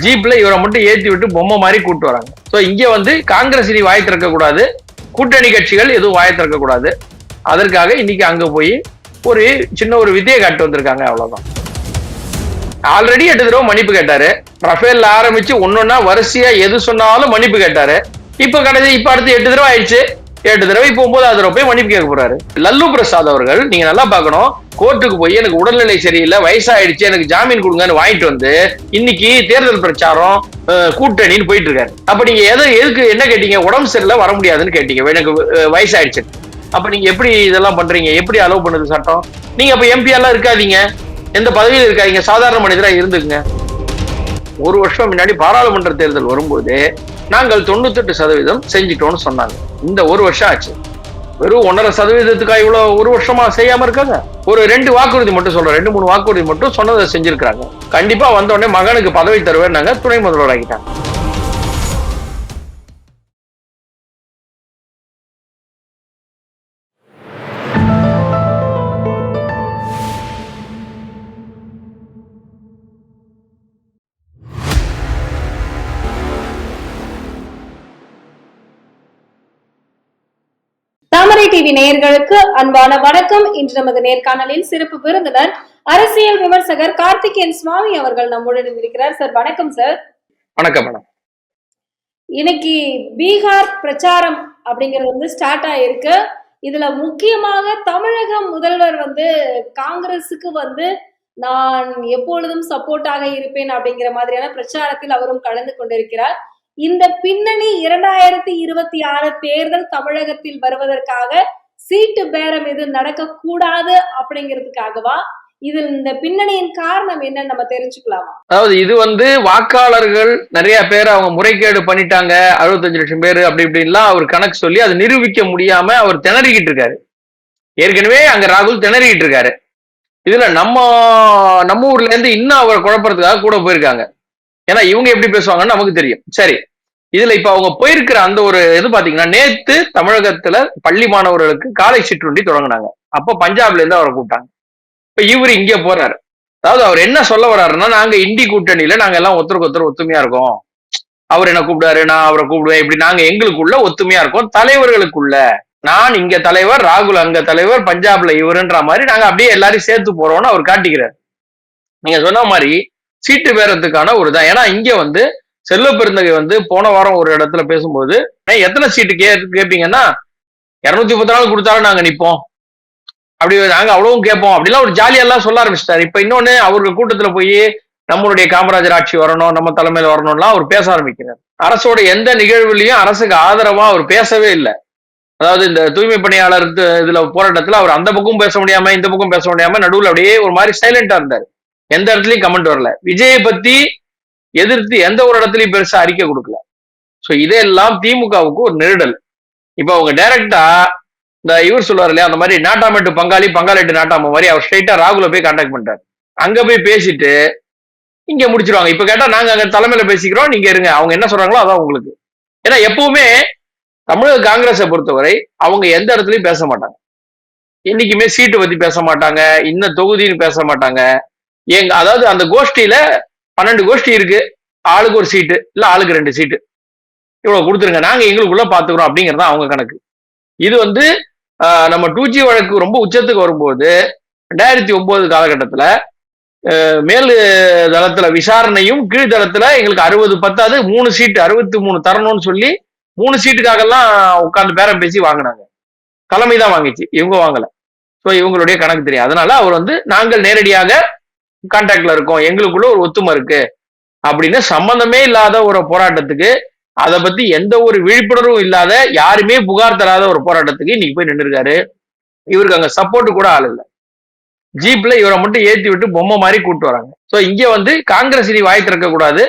ஜீப்ல இவரை மட்டும் ஏத்தி விட்டு பொம்மை மாதிரி கூட்டு வராங்க. சோ இங்க காங்கிரஸ் இனி வாய் திறக்க கூடாது, கூட்டணி கட்சிகள் எதுவும் வாய் திறக்க கூடாது. அதற்காக இன்னைக்கு அங்க போய் ஒரு சின்ன ஒரு விதையை காட்டு வந்திருக்காங்க, அவ்வளவுதான். ஆல்ரெடி 8 தடவை மன்னிப்பு கேட்டாரு. ரஃபேல் ஆரம்பிச்சு ஒன்னொன்னா வரிசையா எது சொன்னாலும் மன்னிப்பு கேட்டாரு. இப்ப அடுத்து 8 தடவை ஆயிடுச்சு. 8 தடவை இப்ப 9வது தடவை போய் மன்னிப்பு கேட்க போறாரு. லல்லு பிரசாத் அவர்கள் நீங்க நல்லா பாக்கணும், கோர்ட்டுக்கு போய் எனக்கு உடல்நிலை சரியில்லை, வயசாயிடுச்சு, எனக்கு ஜாமீன் கொடுங்கன்னு வாங்கிட்டு இன்னைக்கு தேர்தல் பிரச்சாரம் கூட்டணின்னு போயிட்டு இருக்காரு. அப்ப நீங்க எதுக்கு என்ன கேட்டீங்க? உடம்பு சரியில்லை வர முடியாதுன்னு கேட்டீங்க, எனக்கு வயசாயிடுச்சு. அப்ப நீங்க எப்படி இதெல்லாம் பண்றீங்க? எப்படி அலோவ் பண்ணுது சட்டம்? நீங்க அப்ப எம்பி எல்லாம் இருக்காதீங்க, எந்த பதவியில் இருக்காதீங்க, சாதாரண மனிதரா இருந்துக்குங்க. ஒரு வருஷம் முன்னாடி பாராளுமன்ற தேர்தல் வரும்போது நாங்கள் 98% செஞ்சிட்டோம்னு சொன்னாங்க. இந்த ஒரு வருஷம் ஆச்சு, வெறும் 1.5%. இவ்வளவு ஒரு வருஷமா செய்யாம இருக்காங்க. ஒரு 2 வாக்குறுதி மட்டும் சொல்றேன், 2-3 வாக்குறுதி மட்டும் சொன்னதை செஞ்சிருக்காங்க. கண்டிப்பா வந்த உடனே மகனுக்கு பதவி தருவேன்னாங்க, துணை முதல்வர் ஆகிட்டாங்க. தாமரை டிவி நேயர்களுக்கு அன்பான வணக்கம். இன்று நமது நேர்காணலில் சிறப்பு விருந்தினர் அரசியல் விமர்சகர் கார்த்திகேயன் சுவாமி அவர்கள் நம்முடன் இருக்கிறார். சார் வணக்கம். சார் வணக்கம் மேடம். இன்னைக்கு பீகார் பிரச்சாரம் அப்படிங்கிறது ஸ்டார்ட் ஆயிருக்கு. இதுல முக்கியமாக தமிழக முதல்வர் காங்கிரசுக்கு நான் எப்பொழுதும் சப்போர்ட்டாக இருப்பேன் அப்படிங்கிற மாதிரியான பிரச்சாரத்தில் அவரும் கலந்து கொண்டிருக்கிறார். இந்த பின்னணி 2026 தேர்தல் தமிழகத்தில் வருவதற்காக சீட்டு பேரம் எது நடக்க கூடாது அப்படிங்கிறதுக்காகவா? இதில் இந்த பின்னணியின் காரணம் என்ன நம்ம தெரிஞ்சுக்கலாமா? அதாவது இது வாக்காளர்கள் நிறைய பேர் அவங்க முறைகேடு பண்ணிட்டாங்க, 65 லட்சம் பேர் அப்படி இப்படின்லாம் அவர் கணக்கு சொல்லி அதை நிரூபிக்க முடியாம அவர் திணறிக்கிட்டு இருக்காரு. ஏற்கனவே அங்க ராகுல் திணறிக்கிட்டு இருக்காரு. இதுல நம்ம ஊர்ல இருந்து இன்னும் அவர் குழப்பறதுக்காக கூட போயிருக்காங்க. ஏன்னா இவங்க எப்படி பேசுவாங்கன்னு நமக்கு தெரியும். சரி, இதுல இப்ப அவங்க போயிருக்கிற அந்த ஒரு இது பாத்தீங்கன்னா, நேத்து தமிழகத்துல பள்ளி மாணவர்களுக்கு காலை சிற்றுண்டி தொடங்கினாங்க. அப்ப பஞ்சாப்ல இருந்து அவரை கூப்பிட்டாங்க. இப்ப இவரு இங்க போறாரு. அதாவது அவர் என்ன சொல்ல வர்றாருன்னா, நாங்க இண்டி கூட்டணியில நாங்க எல்லாம் ஒருத்தருக்கு ஒருத்தர் ஒத்துமையா இருக்கோம், அவர் என்ன கூப்பிடுவாரு, நான் அவரை கூப்பிடுவேன், இப்படி நாங்க எங்களுக்குள்ள ஒத்துமையா இருக்கோம், தலைவர்களுக்குள்ள நான் இங்க தலைவர், ராகுல் அங்க தலைவர், பஞ்சாப்ல இவருன்ற மாதிரி நாங்க அப்படியே எல்லாரையும் சேர்த்து போறோம்னு அவர் காட்டிக்கிறார். நீங்க சொன்ன மாதிரி சீட்டு பேரத்துக்கான ஒரு தான். ஏன்னா இங்க செல்வ பெருந்தகை போன வாரம் ஒரு இடத்துல பேசும்போது, எத்தனை சீட்டு கேட்பீங்கன்னா 234 கொடுத்தாலும் நாங்க நிப்போம், அப்படி நாங்க அவ்வளவும் கேட்போம் அப்படிலாம் ஒரு ஜாலியெல்லாம் சொல்ல ஆரம்பிச்சிட்டாரு. இப்ப இன்னொன்னு, அவர்கள் கூட்டத்துல போய் நம்மளுடைய காமராஜர் ஆட்சி வரணும், நம்ம தலைமையில வரணும்லாம் அவர் பேச ஆரம்பிக்கிறார். அரசோட எந்த நிகழ்வுலையும் அரசுக்கு ஆதரவா அவர் பேசவே இல்லை. அதாவது இந்த தூய்மை பணியாளர் இதுல போராட்டத்துல அவர் அந்த பக்கம் பேச முடியாம இந்த பக்கம் பேச முடியாம நடுவில் அப்படியே ஒரு மாதிரி சைலண்டா இருந்தார். எந்த இடத்துலயும் கமெண்ட் வரல. விஜயை பத்தி எதிர்த்து எந்த ஒரு இடத்துலயும் பெருசா அறிக்கை கொடுக்கல. சோ இதெல்லாம் திமுகவுக்கு ஒரு நெருடல். இப்ப அவங்க டைரக்டா இந்த இவர் சொல்லுவார் இல்லையா, அந்த மாதிரி நாட்டாமட்டு பங்காளி பங்காளிட்டு நாட்டாம மாதிரி அவர் ஸ்ட்ரைட்டா ராகுல போய் கான்டாக்ட் பண்ணிட்டார். அங்க போய் பேசிட்டு இங்க முடிச்சிருவாங்க. இப்ப கேட்டா நாங்க அங்க தலைமையில பேசிக்கிறோம், நீங்க இருங்க, அவங்க என்ன சொல்றாங்களோ அதான் உங்களுக்கு. ஏன்னா எப்பவுமே தமிழக காங்கிரஸை பொறுத்தவரை அவங்க எந்த இடத்துலயும் பேச மாட்டாங்க. என்னைக்குமே சீட்டு பத்தி பேச மாட்டாங்க, இன்னும் தொகுதின்னு பேச மாட்டாங்க. அதாவது அந்த கோஷ்டியில 12 கோஷ்டி இருக்கு, ஆளுக்கு ஒரு சீட்டு இல்ல ஆளுக்கு 2 சீட்டு இவ்வளவு கொடுத்துருங்க, நாங்க எங்களுக்குள்ள பாத்துக்கிறோம் அப்படிங்கறத அவங்க கணக்கு. இது நம்ம 2G வழக்கு ரொம்ப உச்சத்துக்கு வரும்போது 2009 காலகட்டத்துல மேல் தளத்துல விசாரணையும் கீழ்தளத்துல எங்களுக்கு 60 பத்தாது 3 சீட்டு 63 தரணும்னு சொல்லி 3 சீட்டுக்காக எல்லாம் உட்கார்ந்து பேரம் பேசி வாங்கினாங்க. தலைமை தான் வாங்கிச்சு, இவங்க வாங்கல. சோ இவங்களுடைய கணக்கு தெரியும். அதனால அவர் நாங்கள் நேரடியாக கான்டாக்ட்ல இருக்கோம், எங்களுக்குள்ள ஒரு ஒத்துமை இருக்கு அப்படின்னு சம்பந்தமே இல்லாத ஒரு போராட்டத்துக்கு, அதை பத்தி எந்த ஒரு விழிப்புணர்வும் இல்லாத, யாருமே புகார் தராத ஒரு போராட்டத்துக்கு இன்னைக்கு போய் நின்று இருக்காரு. இவருக்கு அங்க சப்போர்ட் கூட ஆள் இல்லை. ஜீப்ல இவரை மட்டும் ஏத்தி விட்டு பொம்மை மாதிரி கூட்டு வராங்க. சோ இங்க காங்கிரஸ் இனி வாய் திறக்க கூடாது,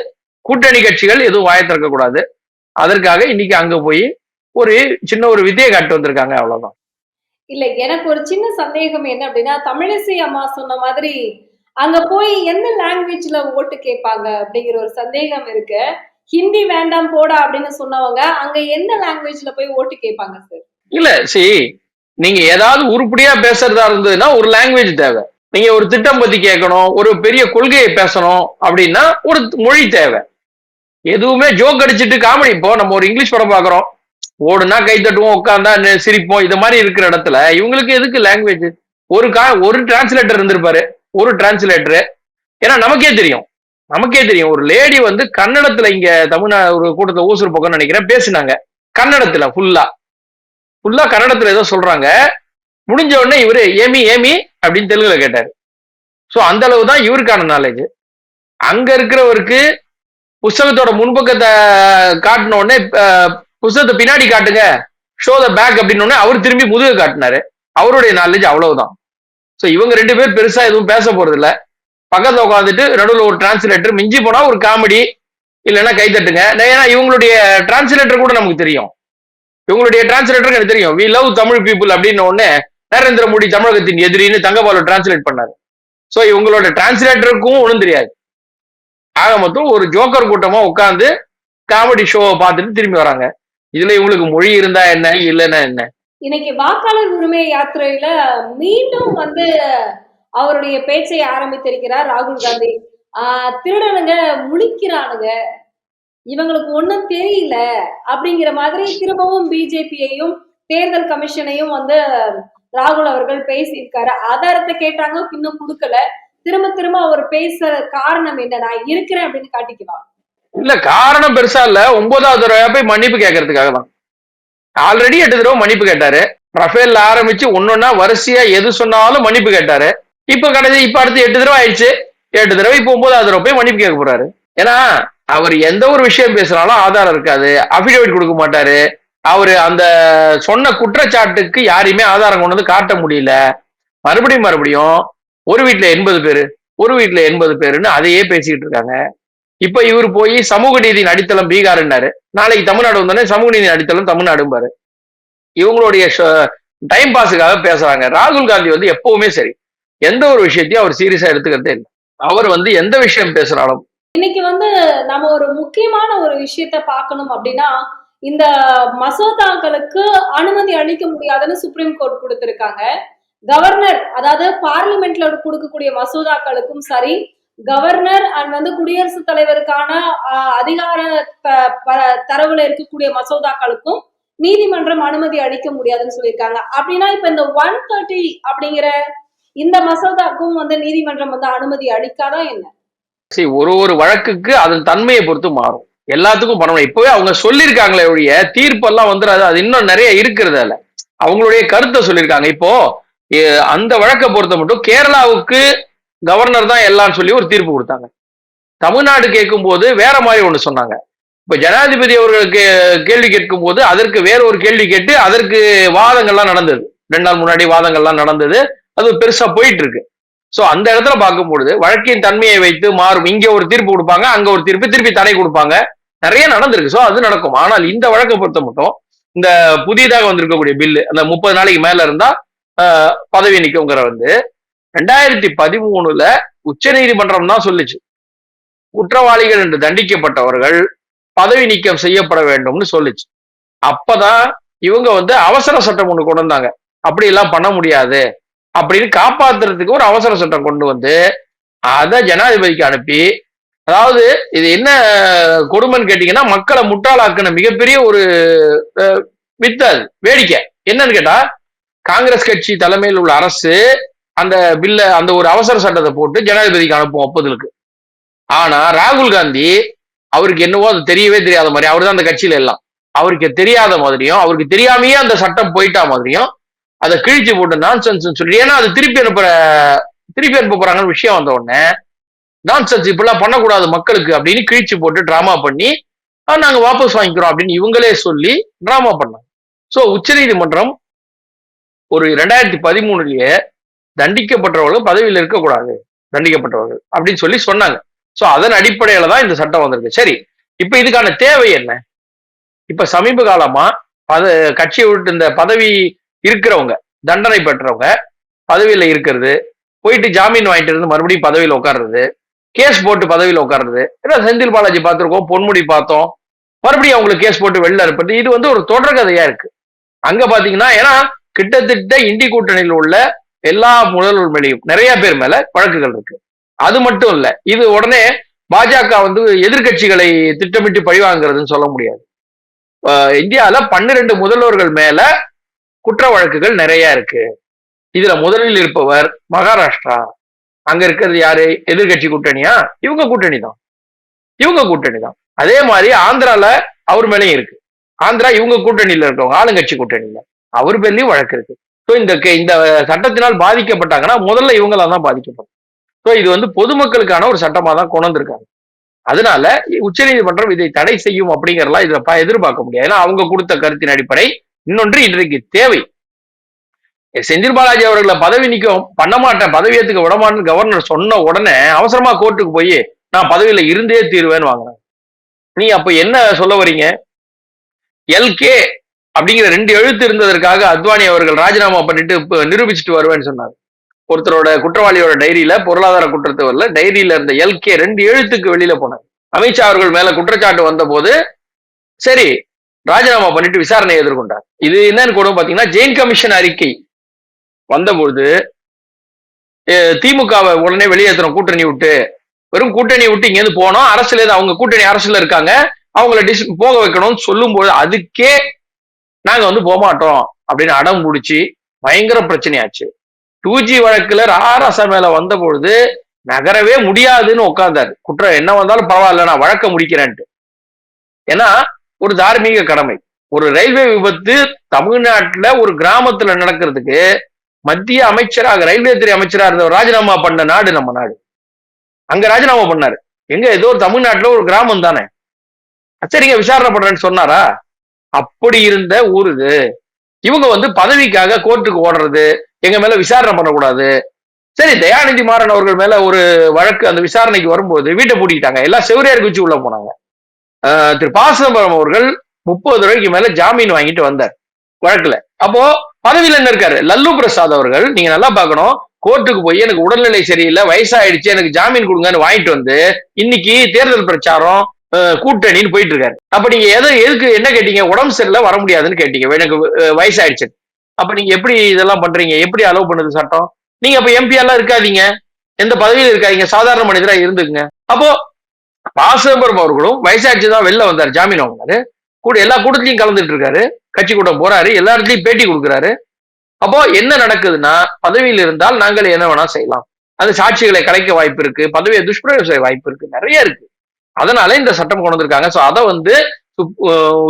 கூட்டணி கட்சிகள் எதுவும் வாய் திறக்க கூடாது. அதற்காக இன்னைக்கு அங்க போய் ஒரு சின்ன ஒரு விதையை காட்டு வந்திருக்காங்க, அவ்வளவுதான். இல்ல, எனக்கு ஒரு சின்ன சந்தேகம் என்ன அப்படின்னா, தமிழிசை அம்மா சொன்ன மாதிரி அங்க போய் எந்த லாங்குவேஜ்ல ஓட்டு கேட்பாங்க அப்படிங்கிற ஒரு சந்தேகம் இருக்கு. ஹிந்தி வேண்டாம் போடா அப்படின்னு சொன்னவங்க அங்க எந்த லாங்குவேஜ்ல போய் ஓட்டு கேட்பாங்க சார்? இல்ல நீங்க ஏதாவது உருப்படியா பேசுறதா இருந்ததுன்னா ஒரு லாங்குவேஜ் தேவை. நீங்க ஒரு திட்டம் பத்தி கேட்கணும், ஒரு பெரிய கொள்கையை பேசணும் அப்படின்னா ஒரு மொழி தேவை. எதுவுமே ஜோக் அடிச்சுட்டு காமெடி. இப்போ நம்ம ஒரு இங்கிலீஷ் படம் பாக்குறோம், ஓடுனா கை தட்டுவோம், உட்கார்ந்தா சிரிப்போம், இது மாதிரி இருக்கிற இடத்துல இவங்களுக்கு எதுக்கு லாங்குவேஜ்? ஒரு டிரான்ஸ்லேட்டர் இருந்திருப்பாரு, ஒரு டிரான்ஸ்லேட்டர். ஏன்னா நமக்கே தெரியும் ஒரு லேடி வந்து கன்னடத்துல இங்க தமிழ்நாடு ஒரு கூட்டத்துல ஊசூர் பக்கம் நினைக்கிறேன் பேசினாங்க, கன்னடத்துல ஃபுல்லா கன்னடத்துல ஏதோ சொல்றாங்க. முடிஞ்ச உடனே இவரு ஏமி ஏமி அப்படின்னு தெலுங்குல கேட்டாரு. சோ அந்த அளவு தான் இவருக்கான நாலேஜ். அங்க இருக்கிறவருக்கு புஸ்தகத்தோட முன்பக்கத்தை காட்டின உடனே புஸ்தகத்தை பின்னாடி காட்டுங்க, ஷோ த பேக் அப்படின்னு அவர் திரும்பி முதுக காட்டினாரு. அவருடைய நாலேஜ் அவ்வளவுதான். சோ இவங்க 2 பேர் பெருசா எதுவும் பேச போறது இல்ல. பக்கத்துல உட்காந்துட்டு நடுவில் ஒரு டிரான்ஸ்லேட்டர், மிஞ்சி போனா ஒரு காமெடி இல்லைன்னா கைத்தட்டுங்க. ஏன்னா இவங்களுடைய டிரான்ஸ்லேட்டர் கூட நமக்கு தெரியும், இவங்களுடைய டிரான்ஸ்லேட்டர் எனக்கு தெரியும். வி லவ் தமிழ் பீப்புள் அப்படின்னு உடனே நரேந்திர மோடி தமிழகத்தின் எதிரின்னு தங்கபாலு டிரான்ஸ்லேட் பண்ணாரு. சோ இவங்களோட டிரான்ஸ்லேட்டருக்கும் ஒன்றும் தெரியாது. ஆக மொத்தம் ஒரு ஜோக்கர் கூட்டமா உட்காந்து காமெடி ஷோவை பார்த்துட்டு திரும்பி வராங்க. இதுல இவங்களுக்கு மொழி இருந்தா என்ன, இல்லைன்னா என்ன? இன்னைக்கு வாக்காளர் உரிமை யாத்திரையில மீண்டும் வந்து அவருடைய பேச்சை ஆரம்பித்திருக்கிறார் ராகுல் காந்தி. திருடனுங்க முழிக்கிறானுங்க, இவங்களுக்கு ஒண்ணும் தெரியல அப்படிங்கிற மாதிரி திரும்பவும் பிஜேபியையும் தேர்தல் கமிஷனையும் வந்து ராகுல் அவர்கள் பேசியிருக்காரு. ஆதாரத்தை கேட்டாங்க, இன்னும் கொடுக்கல. திரும்ப திரும்ப அவர் பேசுற காரணம் என்ன? நான் இருக்கிறேன் அப்படின்னு காட்டிக்குவாங்க. இல்ல காரணம் பெருசா இல்ல, 9வது தடவை போய் மன்னிப்பு கேட்கறதுக்காக தான். ஆல்ரெடி 8 தடவை மன்னிப்பு கேட்டாரு. ரஃபேல் ஆரம்பிச்சு ஒன்னொன்னா வரிசையா எது சொன்னாலும் மன்னிப்பு கேட்டாரு. இப்ப அடுத்து 8 தடவை ஆயிடுச்சு. 8 தடவை இப்ப 9வது தடவை போய் மன்னிப்பு கேட்க போறாரு. ஏன்னா அவர் எந்த ஒரு விஷயம் பேசினாலும் ஆதாரம் இருக்காது, அபிடேவிட் கொடுக்க மாட்டாரு. அவரு அந்த சொன்ன குற்றச்சாட்டுக்கு யாரையுமே ஆதாரம் கொண்டு வந்து காட்ட முடியல. மறுபடியும் ஒரு வீட்டுல 80 பேரு, ஒரு வீட்டுல 80 பேருன்னு அதையே பேசிக்கிட்டு இருக்காங்க. இப்ப இவர் போய் சமூக நீதியின் அடித்தளம் பீகார்னாரு, நாளைக்கு தமிழ்நாடு வந்தோடனே சமூக நீதியின் அடித்தளம் தமிழ்நாடும்பாரு. இவங்களுடைய டைம் பாஸுக்காக பேசுறாங்க. ராகுல் காந்தி வந்து எப்பவுமே சரி, எந்த ஒரு விஷயத்தையும் அவர் சீரியஸா எடுத்துக்கிறதே இல்லை. அவர் வந்து எந்த விஷயம் பேசுறாலும். இன்னைக்கு வந்து நம்ம ஒரு முக்கியமான ஒரு விஷயத்த பார்க்கணும் அப்படின்னா, இந்த மசோதாக்களுக்கு அனுமதி அளிக்க முடியாதுன்னு சுப்ரீம் கோர்ட் கொடுத்திருக்காங்க. கவர்னர், அதாவது பார்லிமெண்ட்ல கொடுக்கக்கூடிய மசோதாக்களுக்கும் சரி, கவர்னர் அண்ட் வந்து குடியரசுத் தலைவருக்கான அதிகார தரவுல இருக்கக்கூடிய மசோதாக்களுக்கும் நீதிமன்றம் அனுமதி அளிக்க முடியாதுன்னு சொல்லியிருக்காங்க. அப்படின்னா இப்ப இந்த 130 அப்படிங்கிற இந்த மசோதாக்கும் வந்து நீதிமன்றம் வந்து அனுமதி அளிக்காதா என்ன? ஒரு வழக்குக்கு அதன் தன்மையை பொறுத்து மாறும். எல்லாத்துக்கும் பண்ணணும். இப்பவே அவங்க சொல்லியிருக்காங்களே ஒழிய தீர்ப்பெல்லாம் வந்துடாது. அது இன்னும் நிறைய இருக்கிறது. அதுல அவங்களுடைய கருத்தை சொல்லியிருக்காங்க. இப்போ அந்த வழக்கை பொறுத்த மட்டும் கேரளாவுக்கு கவர்னர் தான் எல்லாம் சொல்லி ஒரு தீர்ப்பு கொடுத்தாங்க. தமிழ்நாடு கேட்கும் போது வேற மாதிரி ஒண்ணு சொன்னாங்க. இப்ப ஜனாதிபதி அவர்களுக்கு கேள்வி கேட்கும் போது அதற்கு வேற ஒரு கேள்வி கேட்டு அதற்கு வாதங்கள்லாம் நடந்தது. 2 நாள் முன்னாடி வாதங்கள்லாம் நடந்தது. அது பெருசா போயிட்டு இருக்கு. சோ அந்த இடத்துல பார்க்கும்பொழுது வழக்கின் தன்மையை வைத்து மாறும். இங்க ஒரு தீர்ப்பு கொடுப்பாங்க, அங்க ஒரு தீர்ப்பு, திருப்பி தடை கொடுப்பாங்க. நிறைய நடந்திருக்கு. சோ அது நடக்கும். ஆனால் இந்த வழக்கை பொறுத்த மட்டும் இந்த புதிதாக வந்திருக்கக்கூடிய பில்லு அந்த 30 நாளைக்கு மேல இருந்தா பதவி நீக்கங்கிற வந்து 2013 உச்ச நீதிமன்றம் தான் சொல்லிச்சு, குற்றவாளிகள் என்று தண்டிக்கப்பட்டவர்கள் பதவி நீக்கம் செய்யப்பட வேண்டும்னு சொல்லிச்சு. அப்பதான் இவங்க வந்து அவசர சட்டம் ஒண்ணு கொண்டு வந்தாங்க. அப்படி எல்லாம் பண்ண முடியாது அப்படின்னு காப்பாத்துறதுக்கு ஒரு அவசர சட்டம் கொண்டு வந்து அதை ஜனாதிபதிக்கு அனுப்பி, அதாவது இது என்ன கொடுமைன்னு கேட்டீங்கன்னா மக்களை முட்டாளாக்குன மிகப்பெரிய ஒரு வித்து. அது வேடிக்கை என்னன்னு கேட்டா, காங்கிரஸ் கட்சி தலைமையில் உள்ள அரசு அந்த பில்ல அந்த ஒரு அவசர சட்டத்தை போட்டு ஜனாதிபதிக்கு அனுப்பும் ஒப்புதலுக்கு. ஆனா ராகுல் காந்தி அவருக்கு என்னவோ அது தெரியவே தெரியாத மாதிரி, அவர் தான் அந்த கட்சியில எல்லாம், அவருக்கு தெரியாத மாதிரியும் அவருக்கு தெரியாமையே அந்த சட்டம் போயிட்டா மாதிரியும் அதை கிழிச்சு போட்டு நான்சென்ஸ் சொல்லி, ஏன்னா அது திருப்பி அனுப்ப போறாங்கன்னு விஷயம் வந்த உடனே நான்சென்ஸ் இப்பெல்லாம் பண்ணக்கூடாது மக்களுக்கு அப்படின்னு கிழிச்சு போட்டு டிராமா பண்ணி நாங்க வாபஸ் வாங்கிக்கிறோம் அப்படின்னு இவங்களே சொல்லி டிராமா பண்ணாங்க. சோ உச்ச நீதிமன்றம் ஒரு 2013 தண்டிக்கப்பட்டவர்கள் பதவியில் இருக்கக்கூடாது, தண்டிக்கப்பட்டவர்கள் அப்படின்னு சொல்லி சொன்னாங்க. சோ அதன் அடிப்படையில தான் இந்த சட்டம் வந்திருக்கு. சரி, இப்ப இதுக்கான தேவை என்ன? இப்ப சமீப காலமா கட்சியை விட்டு இந்த பதவி இருக்கிறவங்க, தண்டனை பெற்றவங்க பதவியில இருக்கிறது, போயிட்டு ஜாமீன் வாங்கிட்டு இருந்து மறுபடியும் பதவியில உட்கார்றது, கேஸ் போட்டு பதவியில உட்கார்றது. ஏன்னா செந்தில் பாலாஜி பார்த்திருக்கோம், பொன்முடி பார்த்தோம், மறுபடியும் அவங்களுக்கு கேஸ் போட்டு வெளில இருப்பது. இது வந்து ஒரு தொடர்கதையா இருக்கு. அங்க பாத்தீங்கன்னா, ஏன்னா கிட்டத்தட்ட இண்டி கூட்டணியில் உள்ள எல்லா முதல்வர் மேலேயும் நிறைய பேர் மேல வழக்குகள் இருக்கு. அது மட்டும் இல்ல, இது உடனே பாஜக வந்து எதிர்க்கட்சிகளை திட்டமிட்டு பழிவாங்கிறதுன்னு சொல்ல முடியாது. இந்தியால 12 முதல்வர்கள் மேல குற்ற வழக்குகள் நிறைய இருக்கு. இதுல முதலில் இருப்பவர் மகாராஷ்டிரா. அங்க இருக்கிறது யாரு? எதிர்க்கட்சி கூட்டணியா? இவங்க கூட்டணி தான். இவங்க கூட்டணி தான். அதே மாதிரி ஆந்திரால அவர் மேலேயும் இருக்கு. ஆந்திரா இவங்க கூட்டணியில இருக்கவங்க, ஆளுங்கட்சி கூட்டணியில அவர் பேர்லயும் வழக்கு இருக்கு. ஸோ இந்த சட்டத்தினால் பாதிக்கப்பட்டாங்கன்னா முதல்ல இவங்களா தான் பாதிக்கப்படும். ஸோ இது வந்து பொதுமக்களுக்கான ஒரு சட்டமா தான் கொண்டு வந்திருக்காங்க. அதனால உச்சநீதிமன்றம் இதை தடை செய்யும் அப்படிங்கறதெல்லாம் இதுல எதிர்பார்க்க முடியாது. ஏன்னா அவங்க கொடுத்த கருத்தின் அடிப்படை. இன்னொன்று இன்றைக்கு தேவை. செந்தில் பாலாஜி அவர்களை பதவி நீக்கம் பண்ண மாட்டேன், பதவி ஏத்துக்க விடமாட்டேன்னு கவர்னர் சொன்ன உடனே அவசரமா கோர்ட்டுக்கு போய் நான் பதவியில இருந்தே தீர்வேன்னு வாங்குறேன். நீ அப்ப என்ன சொல்ல வரீங்க? எல்கே அப்படிங்கிற 2 எழுத்து இருந்ததற்காக அத்வானி அவர்கள் ராஜினாமா பண்ணிட்டு நிரூபிச்சுட்டு வருவேன்னு சொன்னார். ஒருத்தரோட குற்றவாளியோட டைரியில பொருளாதார குற்றத்தை வரல, டைரியில இருந்த எல்கே 2 எழுத்துக்கு வெளியில போனார். அமித்ஷா அவர்கள் மேல குற்றச்சாட்டு வந்த போது சரி ராஜினாமா பண்ணிட்டு விசாரணை எதிர்கொண்டார். இது என்னன்னு கூட பாத்தீங்கன்னா ஜெயின் கமிஷன் அறிக்கை வந்தபோது திமுகவை உடனே வெளியேற்றணும் கூட்டணி விட்டு, வெறும் கூட்டணி விட்டு இங்க இருந்து போனோம், அரசுல அவங்க கூட்டணி அரசுல இருக்காங்க, அவங்கள போக வைக்கணும்னு சொல்லும் போது அதுக்கே நாங்க வந்து போகமாட்டோம் அப்படின்னு அடம் பிடிச்சி பயங்கர பிரச்சனையாச்சு. 2G வழக்குல ராராசா மேல வந்த பொழுது நகரவே முடியாதுன்னு உட்கார்ந்தாரு. குற்றம் என்ன வந்தாலும் பரவாயில்ல நான் வழக்க முடிக்கிறேன்ட்டு. ஏன்னா ஒரு தார்மீக கடமை. ஒரு ரயில்வே விபத்து தமிழ்நாட்டுல ஒரு கிராமத்துல நடக்கிறதுக்கு மத்திய அமைச்சராக ரயில்வே துறை அமைச்சராக இருந்தவர் ராஜினாமா பண்ண நாடு நம்ம நாடு. அங்க ராஜினாமா பண்ணாரு. எங்க ஏதோ ஒரு தமிழ்நாட்டுல ஒரு கிராமம் தானே, சரிங்க விசாரணை பண்றேன்னு சொன்னாரா? அப்படி இருந்த ஊர் இது. இவங்க வந்து பதவிக்காக கோர்ட்டுக்கு ஓடுறது, எங்க மேல விசாரணை பண்ணக்கூடாது. சரி தயாநிதி மாறன் அவர்கள் மேல ஒரு வழக்கு அந்த விசாரணைக்கு வரும்போது வீட்டை பூட்டிக்கிட்டாங்க, எல்லாம் செவரேறு குச்சி உள்ள போனாங்க. திரு ப. சிதம்பரம் அவர்கள் 30 ரூபாய்க்கு மேல ஜாமீன் வாங்கிட்டு வந்தார் வழக்குல. அப்போ பதவியில என்ன இருக்காரு? லல்லு பிரசாத் அவர்கள் நீங்க நல்லா பார்க்கணும், கோர்ட்டுக்கு போய் எனக்கு உடல்நிலை சரியில்லை, வயசாயிடுச்சு, எனக்கு ஜாமீன் கொடுங்கன்னு வாங்கிட்டு வந்து இன்னைக்கு தேர்தல் பிரச்சாரம் கூட்டணின்னு போயிட்டு இருக்காரு. அப்ப நீங்க எதுக்கு என்ன கேட்டீங்க? உடம்பு சரியில்லை வர முடியாதுன்னு கேட்டீங்க, எனக்கு வயசாயிடுச்சு. அப்ப நீங்க எப்படி இதெல்லாம் பண்றீங்க? எப்படி அலோவ் பண்ணுது சட்டம்? நீங்க அப்ப எம்பி எல்லாம் இருக்காதீங்க, எந்த பதவியில இருக்காதீங்க, சாதாரண மனிதரா இருந்துக்குங்க. அப்போ ப. சிதம்பரம் அவர்களும் வயசாயிடுச்சுதான் வெளில வந்தாரு, ஜாமீன் வாங்கினாரு, கூட எல்லா கூட்டத்திலையும் கலந்துட்டு இருக்காரு, கட்சி கூட்டம் போறாரு, எல்லா இடத்துலயும் பேட்டி கொடுக்குறாரு. அப்போ என்ன நடக்குதுன்னா பதவியில் இருந்தால் நாங்கள் என்ன வேணா செய்யலாம், அது சாட்சிகளை கலைக்க வாய்ப்பு இருக்கு, பதவியை துஷ்பிரயோகம் செய்ய வாய்ப்பு இருக்கு, நிறைய இருக்கு. அதனால இந்த சட்டம் கொண்டு வந்திருக்காங்க. சோ அதை வந்து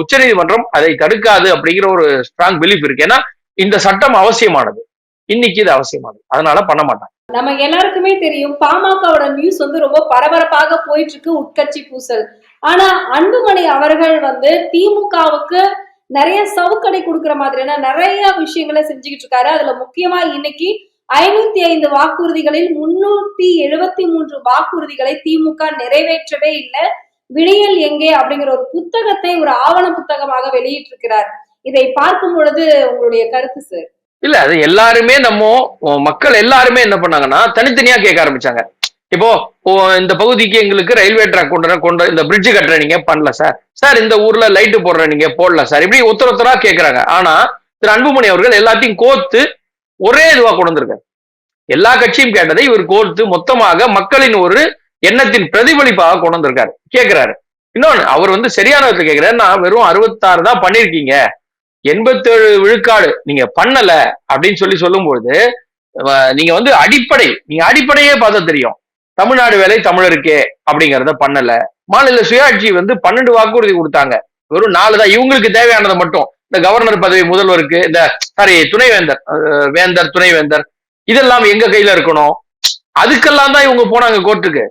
உச்சநீதிமன்றம் அதை தடுக்காது அப்படிங்கிற ஒரு ஸ்ட்ராங் பிலீஃப் இருக்கு. ஏன்னா இந்த சட்டம் அவசியமானது, இன்னைக்கு இது அவசியமானது, அதனால பண்ண மாட்டாங்க. நம்ம எல்லாருக்குமே தெரியும் பாமகவோட நியூஸ் வந்து ரொம்ப பரபரப்பாக போயிட்டு இருக்கு, உட்கட்சி பூசல். ஆனா அன்புமணி அவர்கள் வந்து திமுகவுக்கு நிறைய சவுக்கடை கொடுக்கிற மாதிரியான நிறைய விஷயங்களை செஞ்சுக்கிட்டு இருக்காரு. அதுல முக்கியமா இன்னைக்கு 505 வாக்குறுதிகளில் 373 வாக்குறுதிகளை திமுக நிறைவேற்றவே இல்லை. விடியல் எங்கே அப்படிங்கிற ஒரு புத்தகத்தை ஒரு ஆவண புத்தகமாக வெளியிட்டிருக்கிறார். இதை பார்க்கும் பொழுது உங்களுடைய கருத்து சார்? இல்ல அது எல்லாருமே நம்ம மக்கள் எல்லாருமே என்ன பண்ணாங்கன்னா தனித்தனியா கேட்க ஆரம்பிச்சாங்க. இப்போ இந்த பகுதிக்கு எங்களுக்கு ரயில்வே ட்ராக் கொண்டு இந்த பிரிட்ஜ் கட்டுற நீங்க பண்ணல சார், சார் இந்த ஊர்ல லைட்டு போடுற நீங்க போடல சார், இப்படி ஒருத்தரா கேட்கறாங்க. ஆனா திரு அன்புமணி அவர்கள் எல்லாத்தையும் கோர்த்து ஒரே இதுவா கொண்டு வந்திருக்காரு. எல்லா கட்சியும் கேட்டதை இவர் கோர்த்து மொத்தமாக மக்களின் ஒரு எண்ணத்தின் பிரதிபலிப்பாக கொண்டு வந்திருக்காரு, கேட்கிறாரு. இன்னொன்னு அவர் வந்து சரியான விதத்துல கேட்கிறாரு. நான் வெறும் 66 தான் பண்ணிருக்கீங்க, 87 விழுக்காடு நீங்க பண்ணல அப்படின்னு சொல்லும்போது நீங்க வந்து அடிப்படையே பார்த்தா தெரியும். தமிழ்நாடு வேலை தமிழருக்கே அப்படிங்கறத பண்ணல. மாநில சுயாட்சி வந்து 12 வாக்குறுதி கொடுத்தாங்க, வெறும் 4 தான் இவங்களுக்கு தேவையானதை மட்டும். இந்த கவர்னர் பதவி முதல்வருக்கு, இந்த துணைவேந்தர் துணைவேந்தர் இதெல்லாம் எங்க கையில இருக்கணும், அதுக்கெல்லாம் தான் இவங்க போனாங்க கோர்ட்டுக்கு,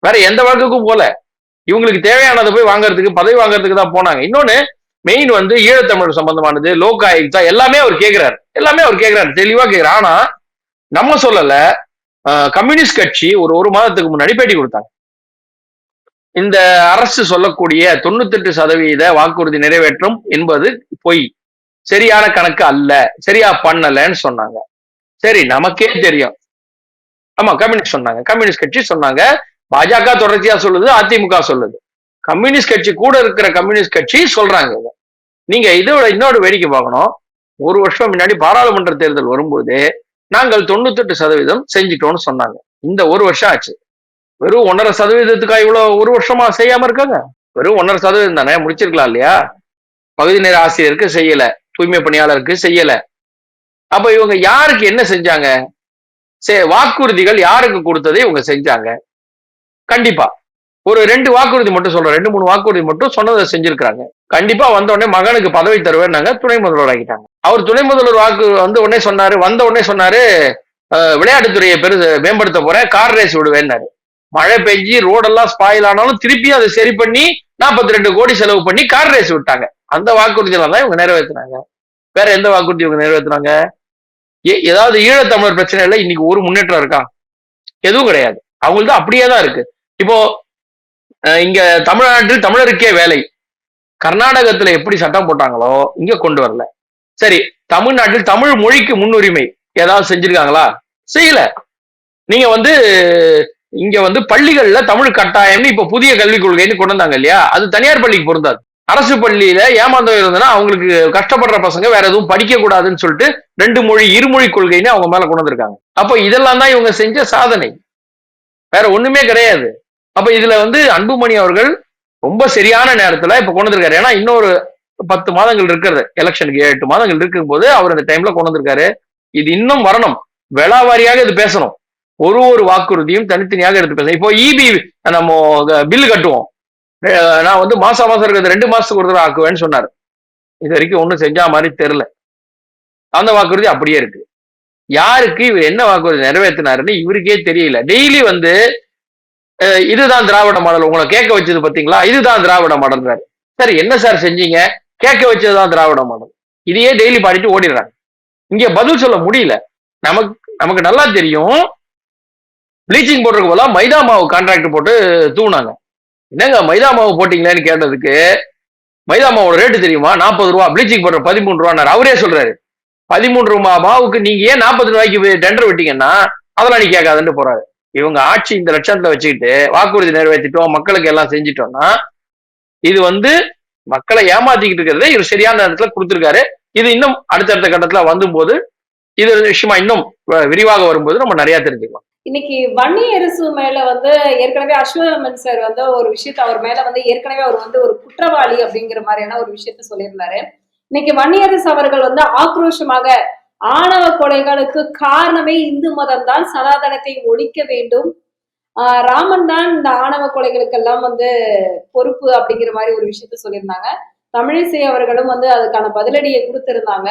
வேற எந்த வழக்குக்கும் போல. இவங்களுக்கு தேவையானதை போய் வாங்குறதுக்கு, பதவி வாங்குறதுக்கு தான் போனாங்க. இன்னொன்னு மெயின் வந்து ஈழத்தமிழர் சம்பந்தமானது, லோக் ஆயுக்தா எல்லாமே அவர் கேட்கிறாரு, தெளிவா கேட்கிறார். ஆனா நம்ம சொல்லல, கம்யூனிஸ்ட் கட்சி ஒரு மாதத்துக்கு முன்னாடி பேட்டி கொடுத்தாங்க. இந்த அரசு சொல்லக்கூடிய 98% வாக்குறுதி நிறைவேற்றம் என்பது பொய், சரியான கணக்கு அல்ல, சரியா பண்ணலன்னு சொன்னாங்க. சரி நமக்கே தெரியும். ஆமா கம்யூனிஸ்ட் சொன்னாங்க, கம்யூனிஸ்ட் கட்சி சொன்னாங்க, பாஜக தொடர்ச்சியா சொல்லுது, அதிமுக சொல்லுது, கம்யூனிஸ்ட் கட்சி கூட இருக்கிற கம்யூனிஸ்ட் கட்சி சொல்றாங்க. நீங்க இதோட இன்னொரு வேடிக்கை பார்க்கணும். ஒரு வருஷம் முன்னாடி பாராளுமன்ற தேர்தல் வரும்போது நாங்கள் 98% செஞ்சிட்டோம்னு சொன்னாங்க. இந்த ஒரு வருஷம் ஆச்சு, வெறும் 1.5% இவ்வளவு ஒரு வருஷமா செய்யாம இருக்காங்க. வெறும் 1.5% தானே, முடிச்சிருக்கலாம் இல்லையா? பகுதி நேர ஆசிரியருக்கு செய்யல, தூய்மை பணியாளருக்கு செய்யல. அப்ப இவங்க யாருக்கு என்ன செஞ்சாங்க? வாக்குறுதிகள் யாருக்கு கொடுத்ததை இவங்க செஞ்சாங்க. கண்டிப்பா ஒரு 2 வாக்குறுதி மட்டும் சொல்றேன், 2, 3 வாக்குறுதி மட்டும் சொன்னதை செஞ்சிருக்காங்க. கண்டிப்பா வந்த உடனே மகனுக்கு பதவி தருவேன்னாங்க, துணை முதல்வர் ஆகிட்டாங்க. அவர் துணை முதல்வர் வாக்கு வந்து உடனே சொன்னாரு, வந்த உடனே சொன்னாரு விளையாட்டுத்துறையை மேம்படுத்த போறேன், கார் ரேஸ் விடுவேன்னாரு. மழை பெஞ்சு ரோடெல்லாம் ஸ்பாயில் ஆனாலும் திருப்பி அதை சரி பண்ணி 42 கோடி செலவு பண்ணி கார் ரேஸ் விட்டாங்க. அந்த வாக்குறுதிகளை தான் இவங்க நிறைவேற்றினாங்க. வேற எந்த வாக்குறுதி இவங்க நிறைவேற்றினாங்க? ஏதாவது ஈழத்தமிழர் பிரச்சனைல இன்னைக்கு ஒரு முன்னேற்றம் இருக்கா? எதுவும் கிடையாது. அவங்களுக்கு அப்படியே தான் இருக்கு. இப்போ இங்க தமிழ்நாட்டில் தமிழருக்கே வேலை, கர்நாடகத்துல எப்படி சட்டம் போட்டாங்களோ இங்க கொண்டு வரல. சரி, தமிழ்நாட்டில் தமிழ் மொழிக்கு முன்னுரிமை ஏதாவது செஞ்சிருக்காங்களா? செய்யல. நீங்க வந்து இங்க வந்து பள்ளிகள்ல தமிழ் கட்டாயம்னு இப்ப புதிய கல்விக் கொள்கைன்னு கொண்டு வந்தாங்க இல்லையா? அது தனியார் பள்ளிக்கு பொருந்தாது. அரசு பள்ளியில ஏமாந்தம் இருந்ததுன்னா அவங்களுக்கு கஷ்டப்படுற பசங்க வேற எதுவும் படிக்க கூடாதுன்னு சொல்லிட்டு 2 மொழி இருமொழி கொள்கைன்னு அவங்க மேல கொண்டு வந்திருக்காங்க. அப்ப இதெல்லாம் தான் இவங்க செஞ்ச சாதனை, வேற ஒண்ணுமே கிடையாது. அப்ப இதுல வந்து அன்புமணி அவர்கள் ரொம்ப சரியான நேரத்துல இப்ப கொண்டு வந்திருக்காரு. ஏன்னா இன்னொரு 10 மாதங்கள் இருக்கிறது, எலெக்ஷனுக்கு 8 மாதங்கள் இருக்கும் போது அவர் இந்த டைம்ல கொண்டு வந்திருக்காரு. இது இன்னும் வரணும், விழாவாரியாக இது பேசணும், ஒரு வாக்குறுதியும் தனித்தனியாக எடுத்து பேசணும். இப்போ இபி நம்ம பில்லு கட்டுவோம், நான் வந்து மாசம் இருக்கிறது 2 மாசத்துக்கு ஒரு தடவை ஆக்குவேன்னு சொன்னார். இது வரைக்கும் ஒன்றும் செஞ்சா மாதிரி தெரியல. அந்த வாக்குறுதி அப்படியே இருக்கு. யாருக்கு இவர் என்ன வாக்குறுதி நிறைவேற்றினாருன்னு இவருக்கே தெரியல. டெய்லி வந்து இதுதான் திராவிட மாடல், உங்களை கேட்க வச்சது பாத்தீங்களா, இதுதான் திராவிட மாடல். சரி, என்ன சார் செஞ்சீங்க? கேட்க வச்சதுதான் திராவிட மாடல். இதையே டெய்லி பாடிட்டு ஓடிடுறாங்க. இங்க பதில் சொல்ல முடியல. நமக்கு நல்லா தெரியும், ப்ளீச்சிங் போடுறதுக்கு போல மைதா மாவு கான்ட்ராக்ட் போட்டு தூணாங்க. என்னங்க மைதா மாவு போட்டீங்களேன்னு கேட்டதுக்கு, மைதா மாவோட ரேட்டு தெரியுமா? 40 ரூபா, ப்ளீச்சிங் போடுற 13 ரூபா. அவரே சொல்றாரு, 13 ரூபா மாவுக்கு நீங்க ஏன் 40 ரூபாய்க்கு டெண்டர் விட்டீங்கன்னா அதெல்லாம் நீ கேட்காதுன்னு போறாரு. இவங்க ஆட்சி இந்த லட்சணத்தை வச்சுக்கிட்டு வாக்குறுதி நிறைவேற்றிட்டோம், மக்களுக்கு எல்லாம் செஞ்சிட்டோம்னா, இது வந்து மக்களை ஏமாத்திக்கிட்டு இருக்கிறத இவர் சரியான நேரத்துல கொடுத்திருக்காரு. இது இன்னும் அடுத்தடுத்த கட்டத்துல வந்தும்போது, இது விஷயமா இன்னும் விரிவாக வரும்போது நம்ம நிறைய தெரிஞ்சுக்கலாம். இன்னைக்கு வன்னியரசு மேல வந்து ஏற்கனவே அஸ்வதாமன் சார் வந்து ஒரு விஷயத்த அவர் மேல வந்து ஏற்கனவே அவர் வந்து ஒரு குற்றவாளி அப்படிங்கிற மாதிரியான ஒரு விஷயத்த சொல்லியிருந்தாரு. இன்னைக்கு வன்னியரசு அவர்கள் வந்து ஆக்ரோஷமாக ஆணவ கொலைகளுக்கு காரணமே இந்து மதம் தான், சனாதனத்தை ஒழிக்க வேண்டும், ராமன் தான் இந்த ஆணவ கொலைகளுக்கெல்லாம் வந்து பொறுப்பு அப்படிங்கிற மாதிரி ஒரு விஷயத்த சொல்லியிருந்தாங்க. தமிழிசை அவர்களும் வந்து அதுக்கான பதிலடியை கொடுத்திருந்தாங்க.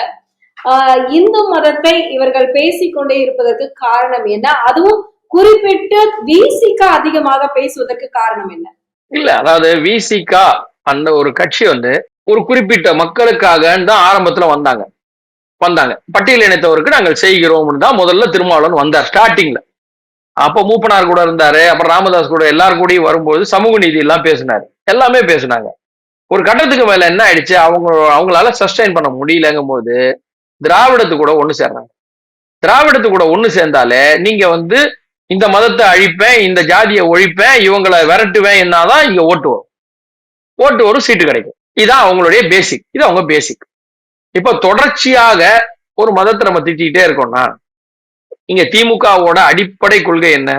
இந்து மதத்தை இவர்கள் பேசிக்கொண்டே இருப்பதற்கு காரணம் என்ன? அதுவும் குறிப்பிட்டு விசிகா அதிகமாக பேசுவதற்கு காரணம் என்ன? இல்ல, அதாவது விசிகா அந்த ஒரு கட்சி வந்து ஒரு குறிப்பிட்ட மக்களுக்காக தான் ஆரம்பத்துல வந்தாங்க. பட்டியல் இனத்தவருக்கு நாங்கள் செய்கிறோம் தான் முதல்ல திருமாவளவன் வந்தார் ஸ்டார்டிங்ல. அப்ப மூப்பனார் கூட இருந்தாரு, அப்புறம் ராமதாஸ் கூட எல்லாரும் கூடயும் வரும்போது சமூக நீதி எல்லாம் பேசினாரு, எல்லாமே பேசினாங்க. ஒரு கட்டத்துக்கு மேல என்ன ஆயிடுச்சு, அவங்களால சஸ்டைன் பண்ண முடியலங்கும் போது திராவிடத்து கூட ஒண்ணு சேர்றாங்க. திராவிடத்து கூட ஒண்ணு சேர்ந்தாலே நீங்க வந்து இந்த மதத்தை அழிப்பேன், இந்த ஜாதியை ஒழிப்பேன், இவங்களை விரட்டுவேன், என்னதான் இங்க ஓட்டு வரும், சீட்டு கிடைக்கும். இதுதான் அவங்களுடைய பேசிக், இது அவங்க பேசிக். இப்ப தொடர்ச்சியாக ஒரு மதத்தை நம்ம திட்டிகிட்டே இருக்கோம்னா, இங்க திமுகவோட அடிப்படை கொள்கை என்ன?